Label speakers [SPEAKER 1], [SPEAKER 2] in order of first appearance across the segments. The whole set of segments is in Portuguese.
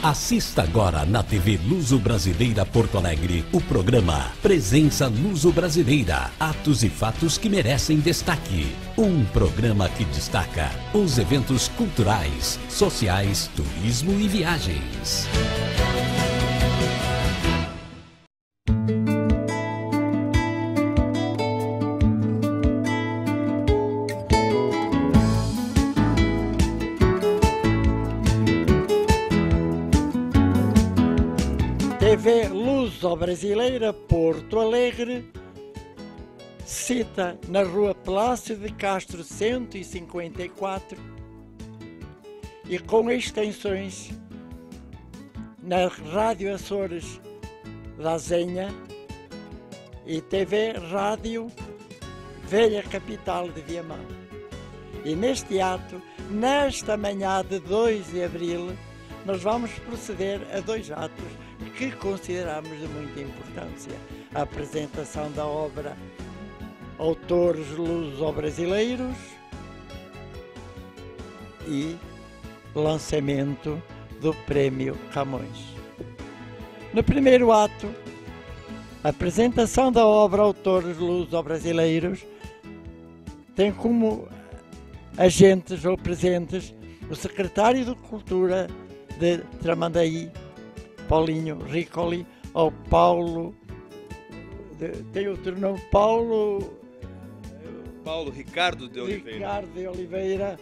[SPEAKER 1] Assista agora na TV Luso-Brasileira Porto Alegre o programa Presença Luso-Brasileira, atos e fatos que merecem destaque. Um programa que destaca os eventos culturais, sociais, turismo e viagens.
[SPEAKER 2] TV Luso-Brasileira Porto Alegre, cita na Rua Palácio de Castro 154 e com extensões na Rádio Açores da Zenha e TV Rádio Velha Capital de Viamão. E neste ato, nesta manhã de 2 de abril, nós vamos proceder a 2 atos que consideramos de muita importância. A apresentação da obra Autores Luso-Brasileiros e lançamento do Prémio Camões. No primeiro ato, a apresentação da obra Autores Luso-Brasileiros tem como agentes ou presentes o secretário de Cultura de Tramandaí, Paulinho Riccoli, ou Paulo, tem outro nome, Paulo
[SPEAKER 3] Ricardo de Oliveira.
[SPEAKER 2] Ricardo de Oliveira,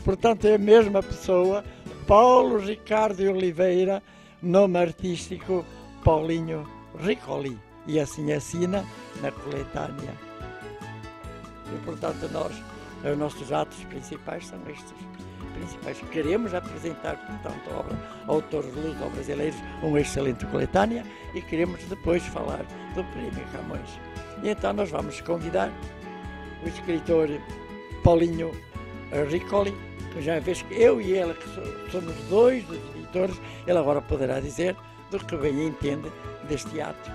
[SPEAKER 2] portanto é a mesma pessoa, Paulo Ricardo de Oliveira, nome artístico Paulinho Riccoli, e assim assina na coletânea. E portanto os nossos atos principais são estes. Queremos apresentar, portanto, a obra Autores Luso-Brasileiros, uma excelente coletânea, e queremos depois falar do Prémio Camões. E então nós vamos convidar o escritor Paulinho Riccoli, que já vez que eu e ele, que somos 2 dos editores, ele agora poderá dizer do que bem entende deste ato.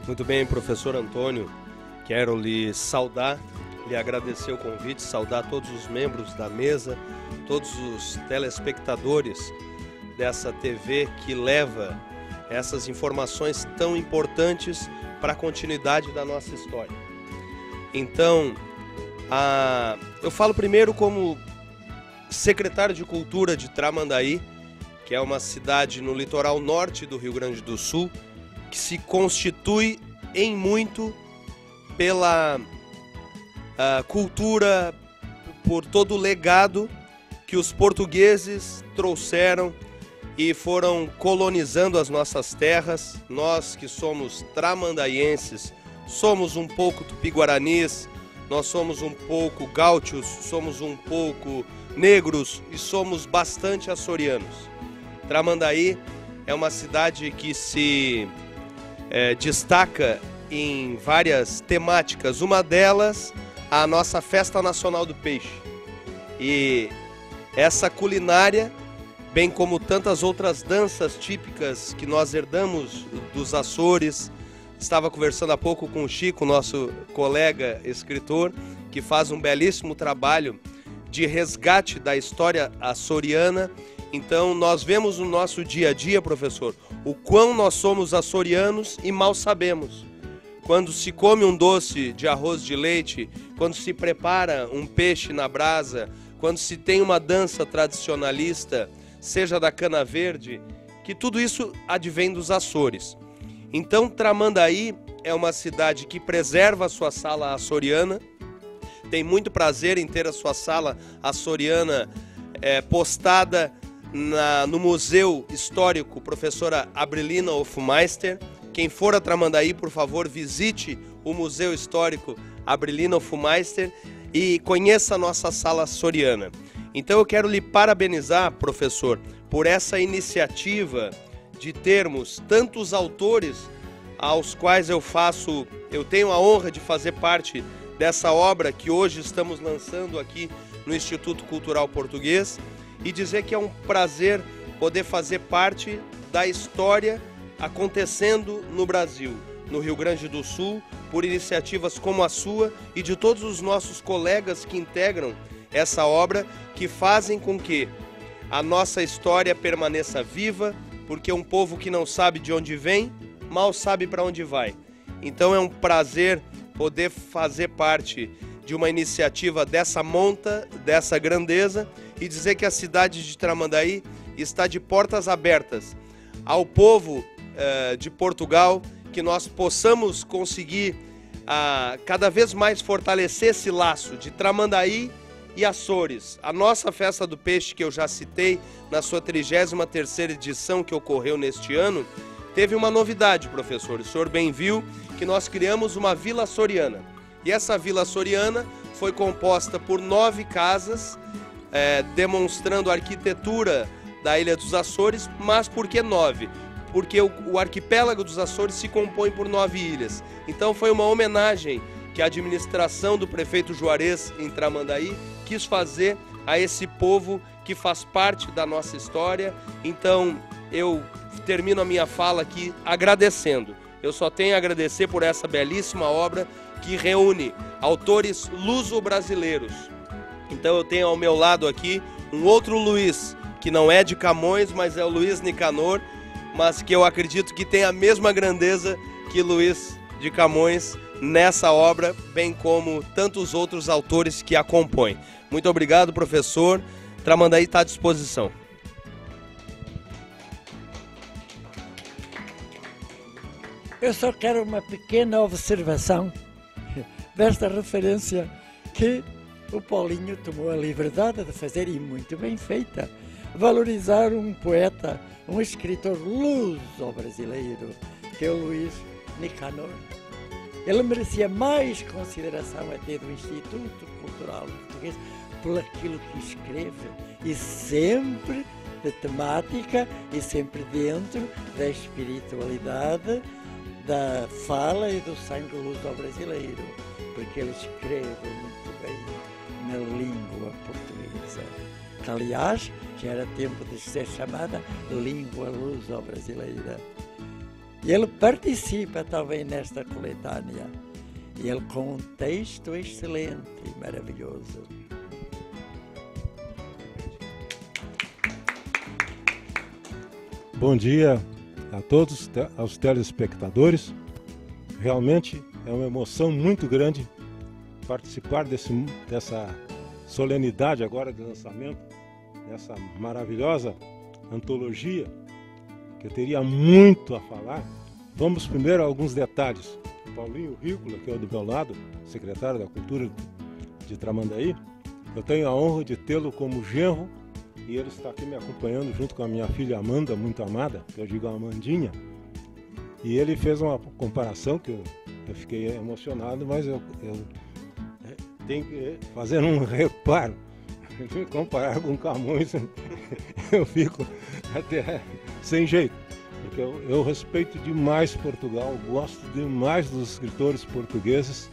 [SPEAKER 3] Muito bem, professor Antônio, quero lhe saudar, lhe agradecer o convite, saudar todos os membros da mesa, todos os telespectadores dessa TV que leva essas informações tão importantes para a continuidade da nossa história. Então, eu falo primeiro como secretário de Cultura de Tramandaí, que é uma cidade no litoral norte do Rio Grande do Sul, que se constitui em muito pela cultura, por todo o legado que os portugueses trouxeram e foram colonizando as nossas terras. Nós que somos tramandaienses, somos um pouco tupi-guaranis, nós somos um pouco gaúchos, somos um pouco negros e somos bastante açorianos. Tramandaí é uma cidade que se destaca em várias temáticas, uma delas a nossa Festa Nacional do Peixe. E essa culinária, bem como tantas outras danças típicas que nós herdamos dos Açores. Estava conversando há pouco com o Chico, nosso colega escritor, que faz um belíssimo trabalho de resgate da história açoriana. Então nós vemos no nosso dia a dia, professor, o quão nós somos açorianos e mal sabemos. Quando se come um doce de arroz de leite, quando se prepara um peixe na brasa, quando se tem uma dança tradicionalista, seja da cana verde, que tudo isso advém dos Açores. Então Tramandaí é uma cidade que preserva a sua sala açoriana, tem muito prazer em ter a sua sala açoriana postada no Museu Histórico Professora Abrilina Hofmeister. Quem for a Tramandaí, por favor, visite o Museu Histórico Abrilina Hofmeister e conheça a nossa sala açoriana. Então eu quero lhe parabenizar, professor, por essa iniciativa de termos tantos autores aos quais eu tenho a honra de fazer parte dessa obra que hoje estamos lançando aqui no Instituto Cultural Português, e dizer que é um prazer poder fazer parte da história acontecendo no Brasil, no Rio Grande do Sul, por iniciativas como a sua e de todos os nossos colegas que integram essa obra, que fazem com que a nossa história permaneça viva, porque um povo que não sabe de onde vem, mal sabe para onde vai. Então é um prazer poder fazer parte de uma iniciativa dessa monta, dessa grandeza, e dizer que a cidade de Tramandaí está de portas abertas ao povo de Portugal, que nós possamos conseguir cada vez mais fortalecer esse laço de Tramandaí e Açores. A nossa Festa do Peixe, que eu já citei, na sua 33ª edição que ocorreu neste ano, teve uma novidade, professor. O senhor bem viu que nós criamos uma Vila Açoriana. E essa Vila Açoriana foi composta por 9 casas, demonstrando a arquitetura da Ilha dos Açores. Mas por que 9? Porque o arquipélago dos Açores se compõe por 9 ilhas. Então foi uma homenagem que a administração do prefeito Juarez em Tramandaí quis fazer a esse povo que faz parte da nossa história. Então eu termino a minha fala aqui agradecendo. Eu só tenho a agradecer por essa belíssima obra que reúne autores luso-brasileiros. Então eu tenho ao meu lado aqui um outro Luiz, que não é de Camões, mas é o Luiz Nicanor, mas que eu acredito que tem a mesma grandeza que Luiz de Camões nessa obra, bem como tantos outros autores que a compõem. Muito obrigado, professor. Tramandaí está à disposição.
[SPEAKER 2] Eu só quero uma pequena observação desta referência que o Paulinho tomou a liberdade de fazer, e muito bem feita, valorizar um poeta, um escritor luso-brasileiro, que é o Luiz Nicanor. Ele merecia mais consideração até do Instituto Cultural Português por aquilo que escreve, e sempre de temática e sempre dentro da espiritualidade, da fala e do sangue luso-brasileiro, porque ele escreve muito bem na língua portuguesa, que aliás já era tempo de ser chamada língua luso-brasileira. E ele participa também nesta coletânea, e ele com um texto excelente e maravilhoso.
[SPEAKER 4] Bom dia a todos, aos telespectadores. Realmente é uma emoção muito grande participar dessa solenidade agora de lançamento, dessa maravilhosa antologia, que eu teria muito a falar. Vamos primeiro a alguns detalhes. O Paulinho Rícola, que é do meu lado, secretário da Cultura de Tramandaí, eu tenho a honra de tê-lo como genro, e ele está aqui me acompanhando junto com a minha filha Amanda, muito amada, que eu digo Amandinha. E ele fez uma comparação que eu fiquei emocionado, mas eu tenho que fazer um reparo. Comparar com Camões, eu fico até sem jeito, porque eu respeito demais Portugal, gosto demais dos escritores portugueses.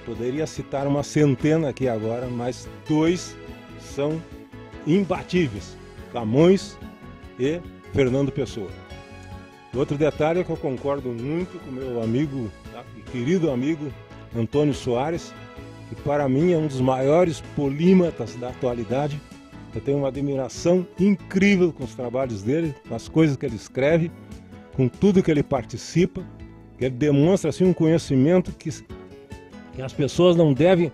[SPEAKER 4] Poderia citar uma centena aqui agora, mas 2 são imbatíveis: Camões e Fernando Pessoa. Outro detalhe é que eu concordo muito com meu amigo e querido amigo Antônio Soares, que para mim é um dos maiores polímatas da atualidade. Eu tenho uma admiração incrível com os trabalhos dele, com as coisas que ele escreve, com tudo que ele participa, que ele demonstra assim um conhecimento que as pessoas não devem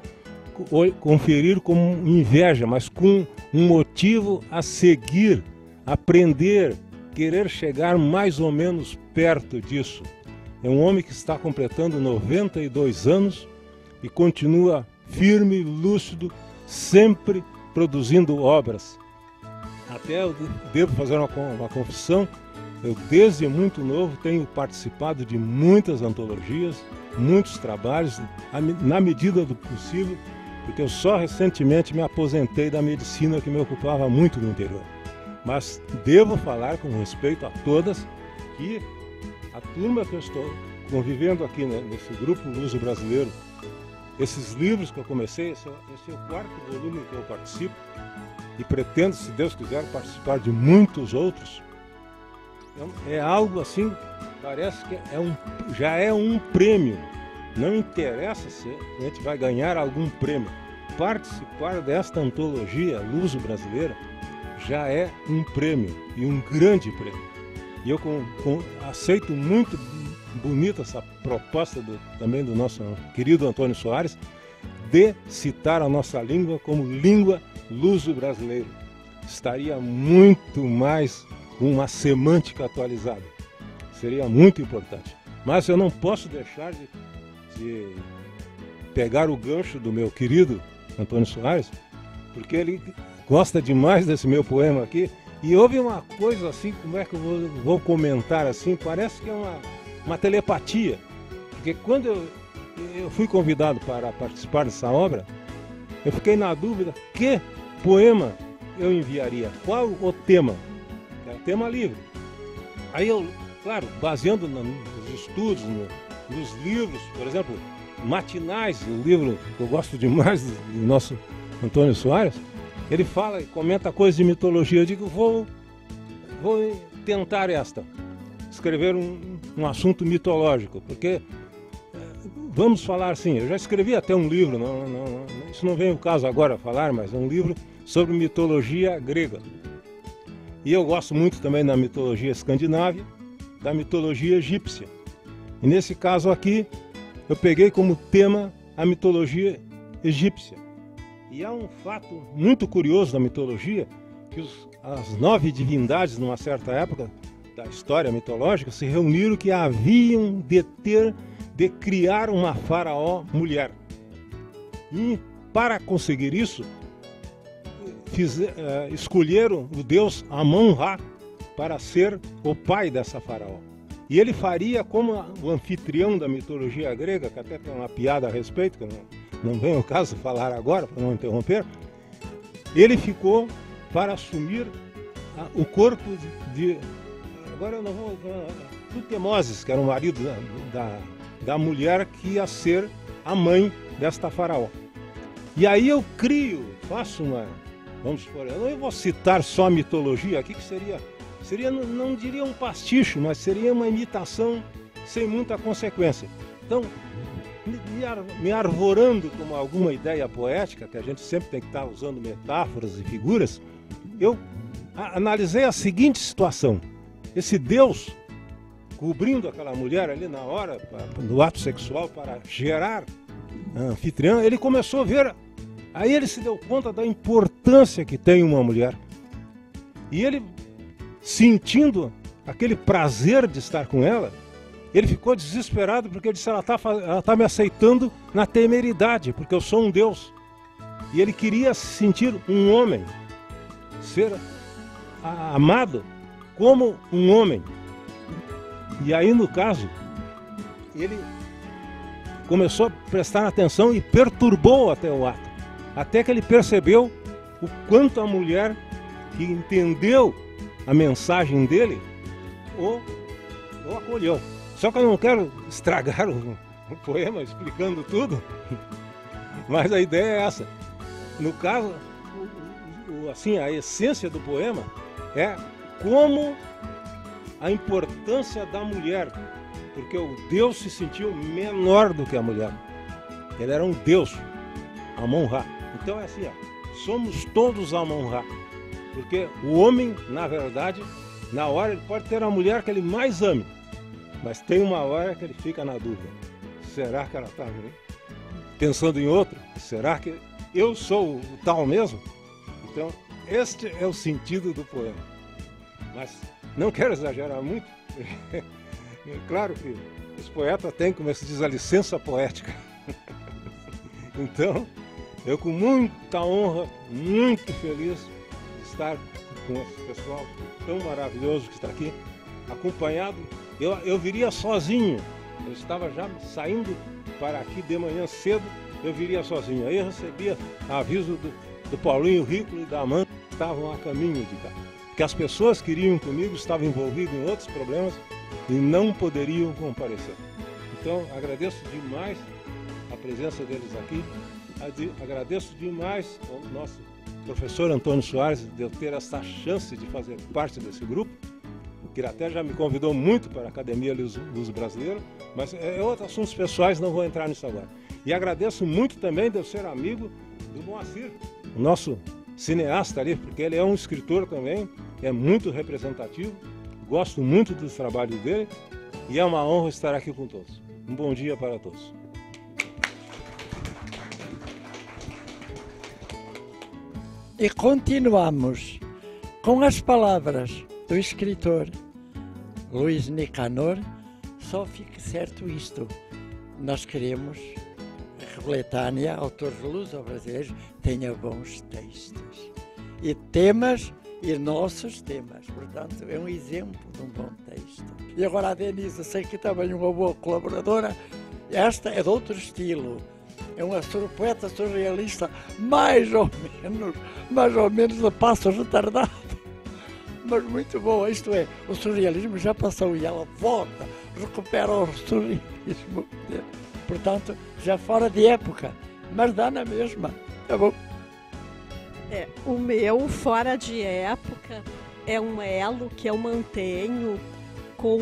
[SPEAKER 4] conferir como inveja, mas com um motivo a seguir, aprender, querer chegar mais ou menos perto disso. É um homem que está completando 92 anos e continua firme, lúcido, sempre produzindo obras. Até eu devo fazer uma confissão: eu desde muito novo tenho participado de muitas antologias, muitos trabalhos, na medida do possível, porque eu só recentemente me aposentei da medicina, que me ocupava muito no interior. Mas devo falar com respeito a todas que a turma que eu estou convivendo aqui, né, nesse grupo luso-brasileiro, esses livros que eu comecei, esse é o 4º volume que eu participo, e pretendo, se Deus quiser, participar de muitos outros. É algo assim, parece que já é um prêmio. Não interessa se a gente vai ganhar algum prêmio. Participar desta antologia luso-brasileira já é um prêmio, e um grande prêmio. E eu aceito muito bonita essa proposta também do nosso querido Antônio Soares, de citar a nossa língua como língua luso-brasileira. Estaria muito mais com uma semântica atualizada. Seria muito importante. Mas eu não posso deixar de pegar o gancho do meu querido Antônio Soares, porque ele gosta demais desse meu poema aqui. E houve uma coisa assim, como é que eu vou comentar assim, parece que é uma telepatia. Porque quando eu fui convidado para participar dessa obra, eu fiquei na dúvida que poema eu enviaria, qual o tema. É tema livre. Aí eu, claro, baseando nos estudos, nos livros, por exemplo, Matinais, o livro que eu gosto demais do nosso Antônio Soares, ele fala e comenta coisas de mitologia. Eu digo, vou tentar escrever um assunto mitológico, porque vamos falar assim, eu já escrevi até um livro, isso não vem ao caso agora falar, mas é um livro sobre mitologia grega. E eu gosto muito também da mitologia escandinava, da mitologia egípcia. E nesse caso aqui, eu peguei como tema a mitologia egípcia. E há um fato muito curioso da mitologia, que as 9 divindades, numa certa época da história mitológica, se reuniram que haviam de criar uma faraó mulher. E para conseguir isso, escolheram o deus Amon-Ra para ser o pai dessa faraó. E ele faria como o anfitrião da mitologia grega, que até tem uma piada a respeito, que não vem ao caso falar agora, para não interromper. Ele ficou para assumir o corpo agora eu não vou... Tutmoses, que era o marido da mulher que ia ser a mãe desta faraó. E aí eu faço vamos supor, eu não vou citar só a mitologia aqui, que seria não diria um pastiche, mas seria uma imitação sem muita consequência. Então, me arvorando com alguma ideia poética, que a gente sempre tem que estar usando metáforas e figuras, eu analisei a seguinte situação. Esse Deus, cobrindo aquela mulher ali na hora do ato sexual para gerar a anfitriã, ele começou a ver, aí ele se deu conta da importância que tem uma mulher. E ele, sentindo aquele prazer de estar com ela, ele ficou desesperado, porque ele disse, ela está me aceitando na temeridade, porque eu sou um Deus. E ele queria se sentir um homem, ser amado como um homem. E aí, no caso, ele começou a prestar atenção e perturbou até o ato. Até que ele percebeu o quanto a mulher que entendeu a mensagem dele o acolheu. Só que eu não quero estragar o poema explicando tudo, mas a ideia é essa. No caso, assim, a essência do poema é como a importância da mulher, porque o Deus se sentiu menor do que a mulher. Ele era um Deus, Amon-Ra. Então é assim, somos todos Amon-Ra, porque o homem, na verdade, na hora ele pode ter a mulher que ele mais ame, mas tem uma hora que ele fica na dúvida. Será que ela está pensando em outro? Será que eu sou o tal mesmo? Então, este é o sentido do poema. Mas não quero exagerar muito. É claro que os poetas têm, como se diz, a licença poética. Então, eu com muita honra, muito feliz de estar com esse pessoal tão maravilhoso que está aqui, acompanhado. Eu viria sozinho, eu estava já saindo para aqui de manhã cedo, eu viria sozinho. Aí eu recebia aviso do Paulinho Rico e da Amanda, que estavam a caminho de cá. Porque as pessoas que iriam comigo estavam envolvidas em outros problemas e não poderiam comparecer. Então, agradeço demais a presença deles aqui, agradeço demais ao nosso professor Antônio Soares de eu ter essa chance de fazer parte desse grupo, que até já me convidou muito para a Academia Luso Brasileira, mas é outros assuntos pessoais, não vou entrar nisso agora. E agradeço muito também de eu ser amigo do Moacir, o nosso cineasta ali, porque ele é um escritor também, é muito representativo, gosto muito do trabalho dele e é uma honra estar aqui com todos. Um bom dia para todos.
[SPEAKER 2] E continuamos com as palavras do escritor Luís Nicanor. Só fique certo isto: nós queremos que a coletânea, autores luso-brasileiros, tenha bons textos e temas, e nossos temas. Portanto, é um exemplo de um bom texto. E agora a Denise, eu sei que também é uma boa colaboradora. Esta é de outro estilo. É uma poeta surrealista, mais ou menos de passo retardado, mas muito boa. Isto é, o surrealismo já passou e ela volta, recupera o surrealismo dele. Portanto, já fora de época, mas dá na mesma. Tá bom?
[SPEAKER 5] O meu, fora de época, é um elo que eu mantenho com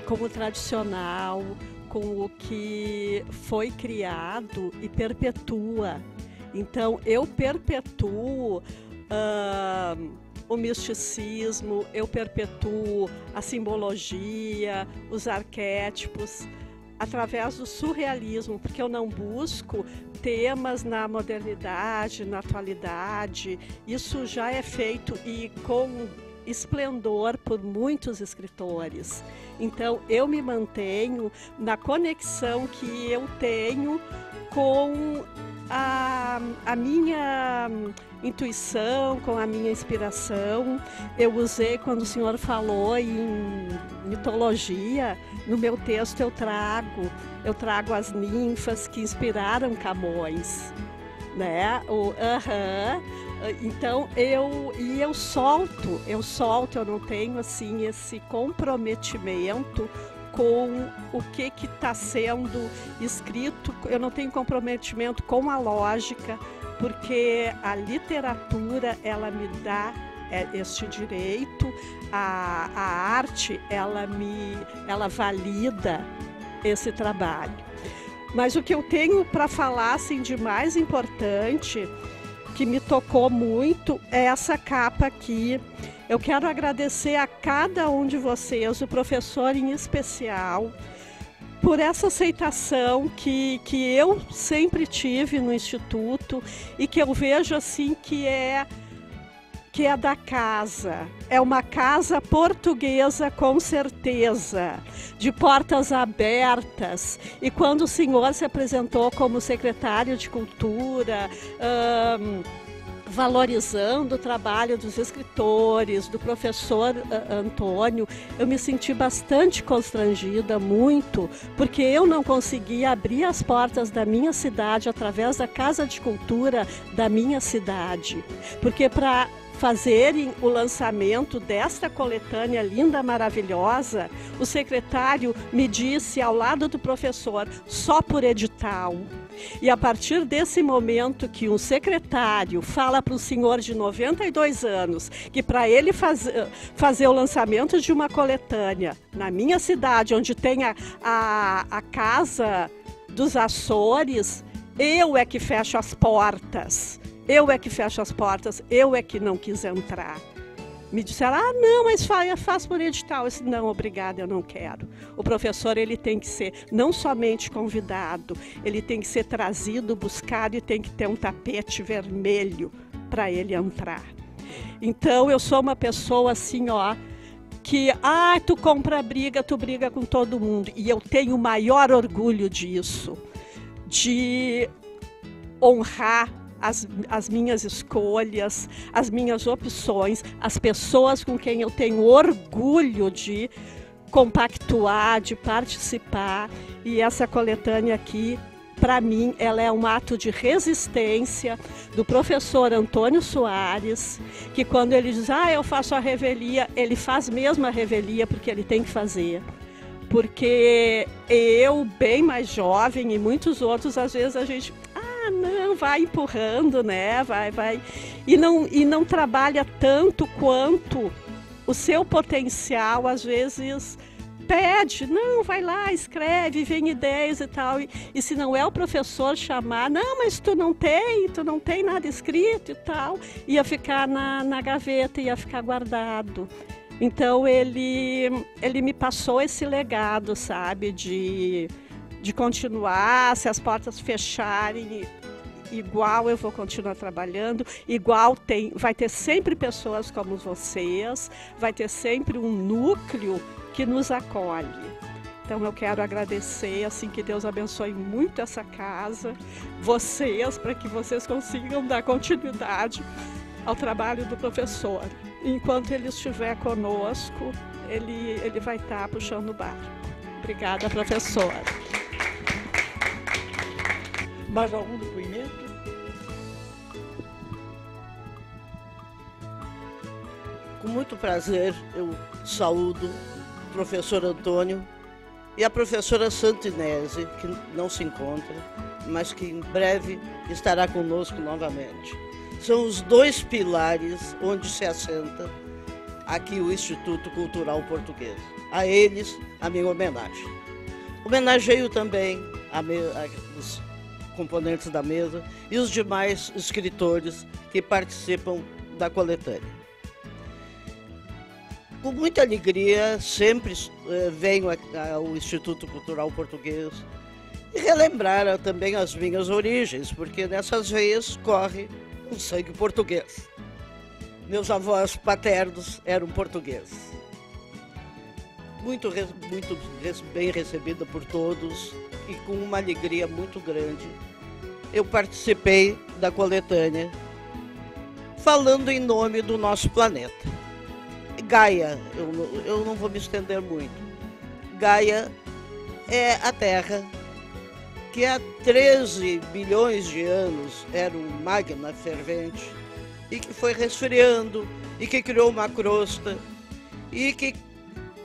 [SPEAKER 5] o tradicional, com o que foi criado e perpetua. Então, eu perpetuo o misticismo, eu perpetuo a simbologia, os arquétipos, através do surrealismo, porque eu não busco temas na modernidade, na atualidade. Isso já é feito e com esplendor por muitos escritores. Então, eu me mantenho na conexão que eu tenho com a minha intuição, com a minha inspiração. Eu usei, quando o senhor falou em mitologia, no meu texto eu trago as ninfas que inspiraram Camões, né? Então eu solto, eu não tenho assim esse comprometimento com o que está sendo escrito, eu não tenho comprometimento com a lógica, porque a literatura, ela me dá este direito, a arte, ela valida esse trabalho. Mas o que eu tenho para falar assim, de mais importante, que me tocou muito, é essa capa aqui. Eu quero agradecer a cada um de vocês, o professor em especial, por essa aceitação que eu sempre tive no Instituto e que eu vejo assim que é da casa. É uma casa portuguesa, com certeza, de portas abertas. E quando o senhor se apresentou como secretário de Cultura, valorizando o trabalho dos escritores, do professor Antônio, eu me senti bastante constrangida, muito, porque eu não conseguia abrir as portas da minha cidade através da Casa de Cultura da minha cidade. Porque para fazerem o lançamento desta coletânea linda, maravilhosa, o secretário me disse, ao lado do professor, só por edital. E a partir desse momento que um secretário fala para um senhor de 92 anos que para ele fazer o lançamento de uma coletânea na minha cidade, onde tem a Casa dos Açores, eu é que fecho as portas. Eu é que fecho as portas, eu é que não quis entrar. Me disseram, não, mas faz por edital. Eu disse, não, obrigada, eu não quero. O professor, ele tem que ser não somente convidado, ele tem que ser trazido, buscado e tem que ter um tapete vermelho para ele entrar. Então, eu sou uma pessoa assim, que, tu compra briga, tu briga com todo mundo. E eu tenho o maior orgulho disso, de honrar as minhas escolhas, as minhas opções, as pessoas com quem eu tenho orgulho de compactuar, de participar. E essa coletânea aqui, para mim, ela é um ato de resistência do professor Antônio Soares, que quando ele diz, eu faço a revelia, ele faz mesmo a revelia porque ele tem que fazer. Porque eu, bem mais jovem, e muitos outros, às vezes a gente... não, vai empurrando, né? Vai. E não trabalha tanto quanto o seu potencial, às vezes, impede. Não, vai lá, escreve, vem ideias e tal. E se não é o professor chamar, não, mas tu não tem nada escrito e tal, ia ficar na gaveta, ia ficar guardado. Então ele me passou esse legado, sabe, de continuar, se as portas fecharem, igual eu vou continuar trabalhando, igual vai ter sempre pessoas como vocês, vai ter sempre um núcleo que nos acolhe. Então eu quero agradecer, assim, que Deus abençoe muito essa casa, vocês, para que vocês consigam dar continuidade ao trabalho do professor. Enquanto ele estiver conosco, ele vai estar puxando o barco. Obrigada, professor.
[SPEAKER 2] Mais algum depoimento?
[SPEAKER 6] Com muito prazer, eu saúdo o professor Antônio e a professora Santinese, que não se encontra, mas que em breve estará conosco novamente. São os dois pilares onde se assenta aqui o Instituto Cultural Português. A eles, a minha homenagem. Homenageio também os componentes da mesa e os demais escritores que participam da coletânea. Com muita alegria, sempre venho ao Instituto Cultural Português e relembrar também as minhas origens, porque nessas veias corre um sangue português. Meus avós paternos eram portugueses. Muito bem recebida por todos e com uma alegria muito grande. Eu participei da coletânea falando em nome do nosso planeta. Gaia, eu não vou me estender muito. Gaia é a Terra que há 13 bilhões de anos era um magma fervente e que foi resfriando e que criou uma crosta e que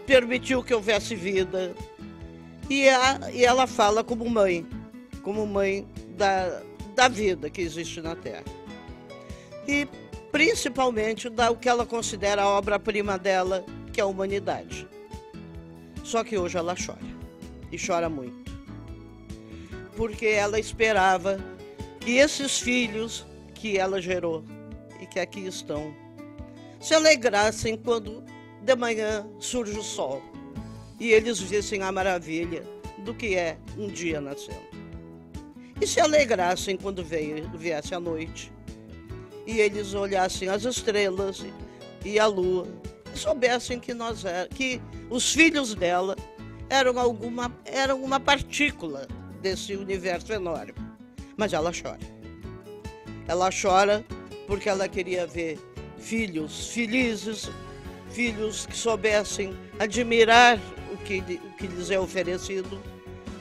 [SPEAKER 6] permitiu que houvesse vida. E ela fala como mãe da vida que existe na Terra. E principalmente o que ela considera a obra-prima dela, que é a humanidade. Só que hoje ela chora, e chora muito. Porque ela esperava que esses filhos que ela gerou e que aqui estão se alegrassem quando de manhã surge o sol e eles vissem a maravilha do que é um dia nascendo. E se alegrassem quando viesse a noite e eles olhassem as estrelas e a lua e soubessem que que os filhos dela eram uma partícula desse universo enorme. Mas ela chora. Ela chora porque ela queria ver filhos felizes, filhos que soubessem admirar o que lhes é oferecido,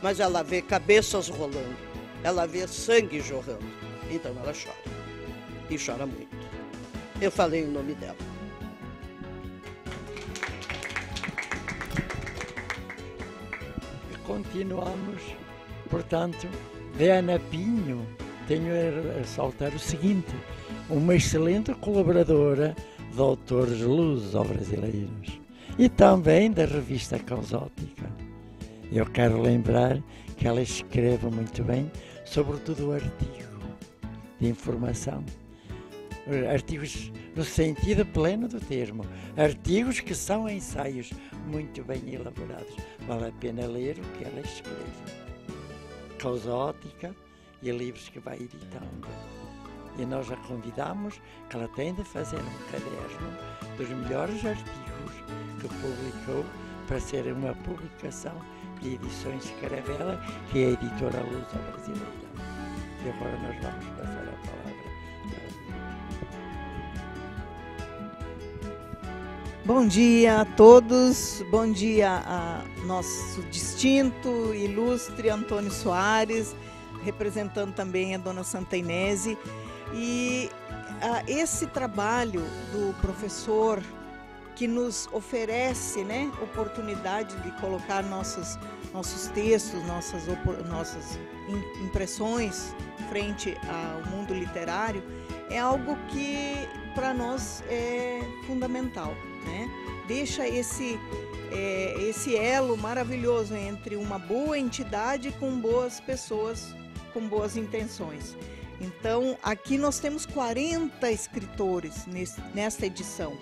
[SPEAKER 6] mas ela vê cabeças rolando, ela vê sangue jorrando. Então ela chora. E chora muito. Eu falei em nome dela.
[SPEAKER 2] Continuamos. Portanto, de Ana Pinho, tenho a ressaltar o seguinte: uma excelente colaboradora de autores luso-brasileiros e também da revista Causótica. Eu quero lembrar que ela escreve muito bem, sobretudo artigo de informação. Artigos no sentido pleno do termo. Artigos que são ensaios muito bem elaborados. Vale a pena ler o que ela escreve. Causótica e livros que vai editando. E nós a convidamos que ela tem de fazer um caderno dos melhores artigos que publicou para ser uma publicação de Edições Caravela, que é a editora luso-brasileira. E agora nós vamos passar a palavra.
[SPEAKER 7] Bom dia a todos, bom dia a nosso distinto, ilustre Antônio Soares, representando também a dona Santa Inês. E esse trabalho do professor que nos oferece, né, oportunidade de colocar nossos textos, nossas impressões frente ao mundo literário, é algo que para nós é fundamental, né? deixa esse elo maravilhoso entre uma boa entidade com boas pessoas, com boas intenções. Então, aqui nós temos 40 escritores nesta edição.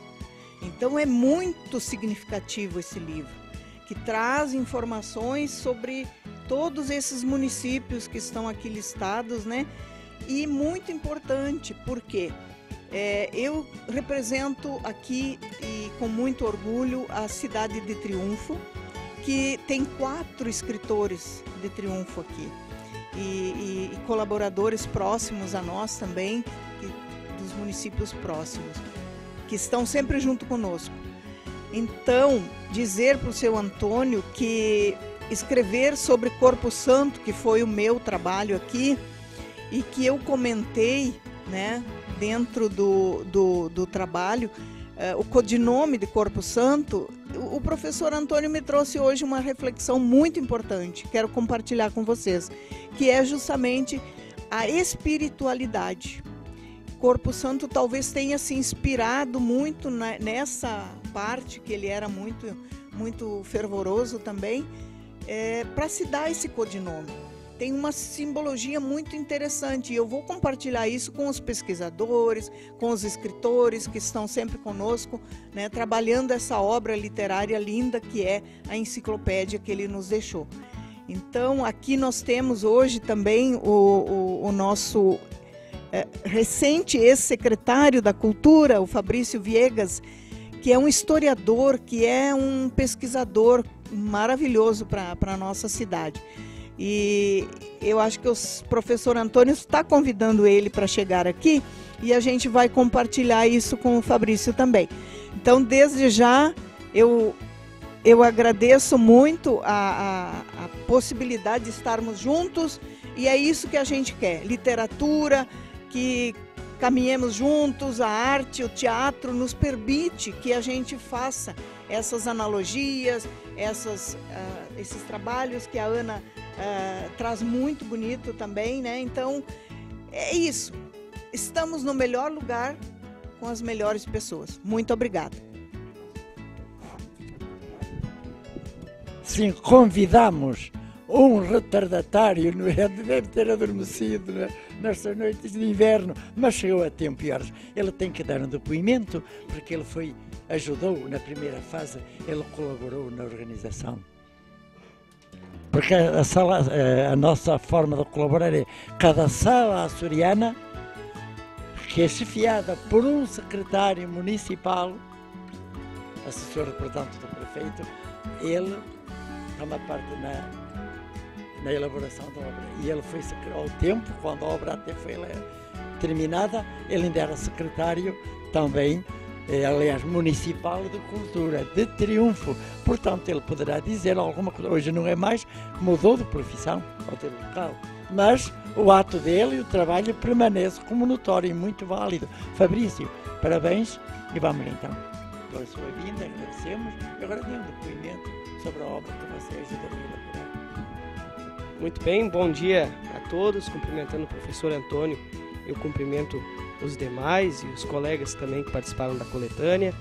[SPEAKER 7] Então, é muito significativo esse livro, que traz informações sobre todos esses municípios que estão aqui listados, né? E muito importante, porque eu represento aqui, e com muito orgulho, a cidade de Triunfo, que tem 4 escritores de Triunfo aqui. E colaboradores próximos a nós também, dos municípios próximos, que estão sempre junto conosco. Então, dizer para o seu Antônio que escrever sobre Corpo Santo, que foi o meu trabalho aqui, e que eu comentei, né, dentro do trabalho, o codinome de Corpo Santo, o professor Antônio me trouxe hoje uma reflexão muito importante, quero compartilhar com vocês, que é justamente a espiritualidade. Corpo Santo talvez tenha se inspirado muito nessa parte, que ele era muito fervoroso também, para se dar esse codinome. Tem uma simbologia muito interessante e eu vou compartilhar isso com os pesquisadores, com os escritores que estão sempre conosco, né, trabalhando essa obra literária linda que é a enciclopédia que ele nos deixou. Então, aqui nós temos hoje também o nosso recente ex-secretário da Cultura, o Fabrício Viegas, que é um historiador, que é um pesquisador maravilhoso para a nossa cidade. E eu acho que o professor Antônio está convidando ele para chegar aqui e a gente vai compartilhar isso com o Fabrício também. Então, desde já, eu agradeço muito a possibilidade de estarmos juntos e é isso que a gente quer, literatura, que caminhemos juntos, a arte, o teatro nos permite que a gente faça essas analogias, esses trabalhos que a Ana traz muito bonito também, né? Então, é isso. Estamos no melhor lugar com as melhores pessoas. Muito obrigada.
[SPEAKER 2] Sim, convidamos um retardatário, não é? Deve ter adormecido, não é? Nestas noites de inverno, mas chegou a tempo e horas. Ele tem que dar um depoimento, porque ele ajudou na primeira fase, ele colaborou na organização. Porque a nossa forma de colaborar é cada sala açoriana, que é chefiada por um secretário municipal, assessor, portanto, do prefeito, ele toma parte na elaboração da obra. E ele foi ao tempo, quando a obra até foi terminada, ele ainda era secretário também, aliás, municipal de cultura, de Triunfo. Portanto, ele poderá dizer alguma coisa. Hoje não é mais, mudou de profissão, ao ter local. Mas o ato dele e o trabalho permanece como notório e muito válido. Fabrício, parabéns e vamos então pela sua vinda, agradecemos. E agora dê um depoimento sobre a obra que você ajudou a elaborar.
[SPEAKER 8] Muito bem, bom dia a todos, cumprimentando o professor Antônio, eu cumprimento os demais e os colegas também que participaram da coletânea,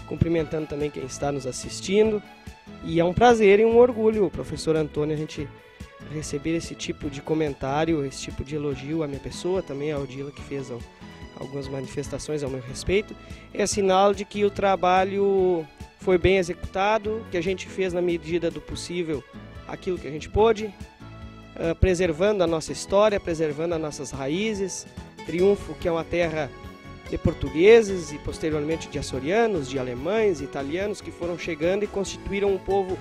[SPEAKER 8] cumprimentando também quem está nos assistindo, e é um prazer e um orgulho, professor Antônio, a gente receber esse tipo de comentário, esse tipo de elogio à minha pessoa, também a Odila que fez algumas manifestações ao meu respeito, é sinal de que o trabalho foi bem executado, que a gente fez na medida do possível aquilo que a gente pôde, preservando a nossa história, preservando as nossas raízes. Triunfo, que é uma terra de portugueses e posteriormente de açorianos, de alemães, italianos que foram chegando e constituíram um povo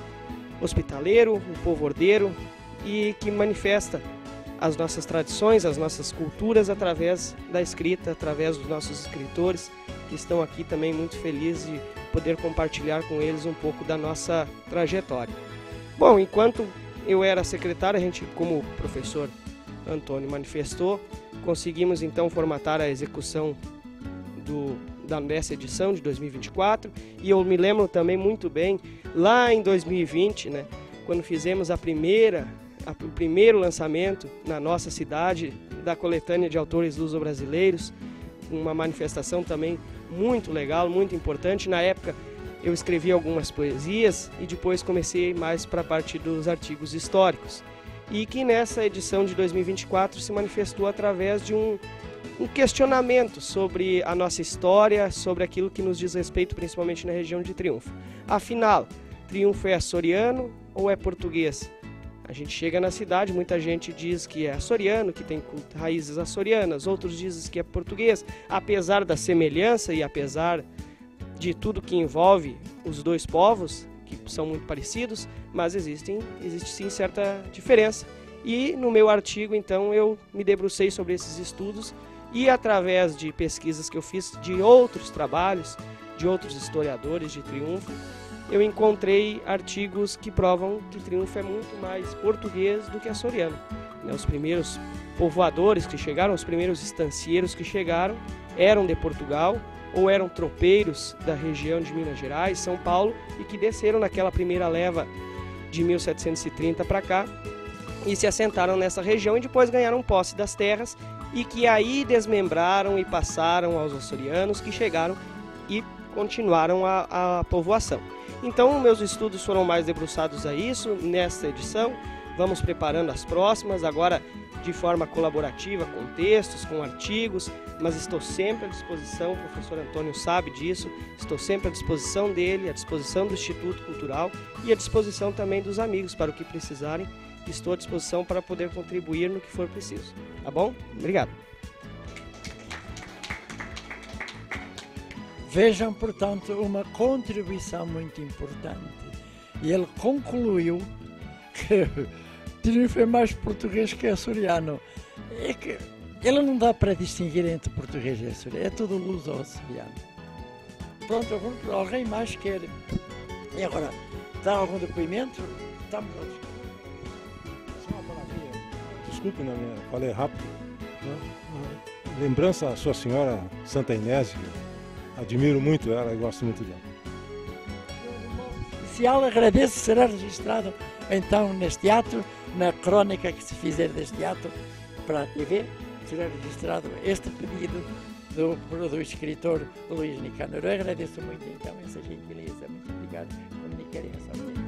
[SPEAKER 8] hospitaleiro, um povo ordeiro e que manifesta as nossas tradições, as nossas culturas através da escrita, através dos nossos escritores que estão aqui também muito felizes de poder compartilhar com eles um pouco da nossa trajetória. Bom, enquanto eu era secretário, a gente, como o professor Antônio manifestou, conseguimos então formatar a execução dessa edição de 2024 e eu me lembro também muito bem, lá em 2020, né, quando fizemos o primeiro lançamento na nossa cidade da coletânea de autores luso-brasileiros, uma manifestação também muito legal, muito importante. Na época eu escrevi algumas poesias e depois comecei mais para a parte dos artigos históricos. E que nessa edição de 2024 se manifestou através de um questionamento sobre a nossa história, sobre aquilo que nos diz respeito principalmente na região de Triunfo. Afinal, Triunfo é açoriano ou é português? A gente chega na cidade, muita gente diz que é açoriano, que tem raízes açorianas, outros dizem que é português. Apesar da semelhança e apesar de tudo que envolve os dois povos, que são muito parecidos, mas existe sim certa diferença. E no meu artigo, então, eu me debrucei sobre esses estudos e através de pesquisas que eu fiz de outros trabalhos, de outros historiadores de Triunfo, eu encontrei artigos que provam que Triunfo é muito mais português do que açoriano. Os primeiros povoadores que chegaram, os primeiros estancieiros que chegaram, eram de Portugal ou eram tropeiros da região de Minas Gerais, São Paulo, e que desceram naquela primeira leva de 1730 para cá e se assentaram nessa região e depois ganharam posse das terras e que aí desmembraram e passaram aos açorianos que chegaram e continuaram a povoação. Então, meus estudos foram mais debruçados a isso nessa edição. Vamos preparando as próximas, agora de forma colaborativa, com textos, com artigos, mas estou sempre à disposição, o professor Antônio sabe disso, estou sempre à disposição dele, à disposição do Instituto Cultural e à disposição também dos amigos para o que precisarem. Estou à disposição para poder contribuir no que for preciso. Tá bom? Obrigado.
[SPEAKER 2] Vejam, portanto, uma contribuição muito importante. E ele concluiu que Triunfo é mais português que açoriano. É que ele não dá para distinguir entre português e açoriano, é tudo luso-açoriano. Pronto, alguém mais quer. E agora, dá algum depoimento? Estamos todos.
[SPEAKER 4] Só uma palavrinha. Desculpe, não, falei rápido. Lembrança à sua senhora Santa Inês. Admiro muito ela e gosto muito dela.
[SPEAKER 2] Se ela agradece, será registrado então neste ato, na crónica que se fizer deste ato para a TV, será registrado este pedido do escritor Luís Nicanor. Eu agradeço muito então essa gentileza, muito obrigado por comunicarem essa